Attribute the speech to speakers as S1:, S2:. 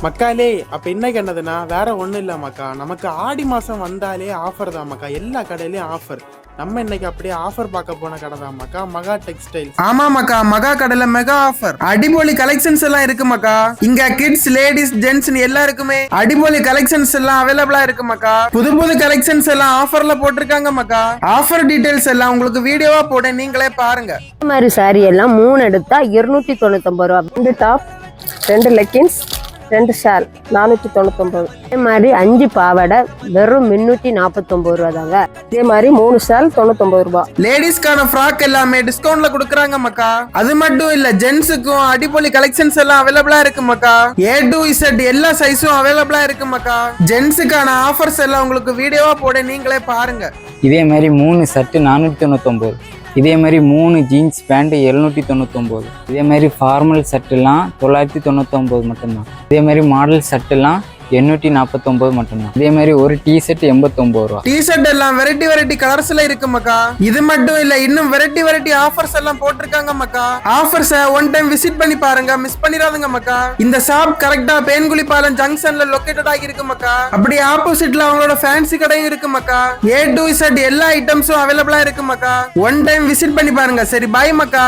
S1: மக்காலே அப்ப இன்னைக்கு என்னதுன்னா வேற ஒண்ணும் இல்ல மக்கா, நமக்கு ஆடி மாசம் வந்தாலே ஆஃபர் தான் மக்கா, எல்லா கடையிலயும் ஆஃபர். நம்ம இன்னைக்கு அப்படியே ஆஃபர் பார்க்க போன கடை தான் மக்கா, மகா டெக்ஸ்டைல்.
S2: ஆமா மக்கா, மகா கடையில மெகா ஆஃபர், அடிபொலி கலெக்ஷன்ஸ் எல்லாம் இருக்கு மக்கா. இங்க கிட்ஸ், லேடிஸ், ஜென்ட்ஸ் எல்லாருக்குமே அடிபொலி கலெக்ஷன்ஸ் எல்லாம் அவைலபிளா இருக்கு மக்கா. புது புது கலெக்ஷன்ஸ் எல்லாம் ஆஃபர்ல போட்டிருக்காங்க மக்கா. ஆஃபர் டீடைல்ஸ் எல்லாம் உங்களுக்கு வீடியோவா போட நீங்களே பாருங்க.
S3: இந்த மாதிரி சாரி எல்லாம் 3 எடுத்தா 299 ரூபா. 2 டாப், 2 லெக்கின்ஸ், 2 ஷால் 499. இதே மாதிரி 5 பாவாடை வெறும் 349 ரூபா தாங்க. இதே மாதிரி 3 ஷால் 99 ரூபா.
S2: லேடிஸ்க்கான ஃப்ராக் எல்லாமே டிஸ்கவுண்ட்ல கொடுக்குறாங்க மக்கா. அது மட்டும் இல்ல, ஜென்ஸுக்கும் அடிபொலி கலெக்ஷன்ஸ் எல்லாம் அவைலபிளா இருக்கு மக்கா. A to Z எல்லா சைஸும் அவைலபிளா இருக்கு மக்கா. ஜென்ஸுக்கான ஆஃபர்ஸ் எல்லாம் உங்களுக்கு வீடியோவா போட நீங்களே பாருங்க.
S4: இதே மாதிரி 3 ஷர்ட்டு 499. இதே மாதிரி 3 ஜீன்ஸ் பேண்ட்டு 799. இதே மாதிரி ஃபார்மல் ஷர்ட்டுலாம் 999 மட்டும்தான். இதே மாதிரி மாடல் ஷர்ட்டுலாம் 849 மட்டும்தான். இதே மாதிரி ஒரு டிஷர்ட் 89 ரூபா.
S2: டிஷர்ட் எல்லாம் வெரைட்டி கலர்ஸ்ல இருக்கு மக்கா. இது மட்டும் இல்ல, இன்னும் வெரைட்டி ஆஃபர்ஸ் எல்லாம் போட்டிருக்காங்க மக்கா. ஆஃபர்ஸ் ஒன் டைம் விசிட் பண்ணி பாருங்க, மிஸ் பண்ணிடாதுங்க மக்கா. இந்த ஷாப் கரெக்டா பேன்குழிப்பாலம் ஜங்ஷன்ல லொகேட்டட் ஆகி இருக்கு மக்கா. அப்படி ஆப்போசிட்ல அவங்களோட ஃபேன்சி கடையும் இருக்கு மக்கா. A to Z எல்லா ஐட்டம்ஸும் அவைலபிளா இருக்கு மக்கா. ஒன் டைம் விசிட் பண்ணி பாருங்க. சரி, பாய் மக்கா.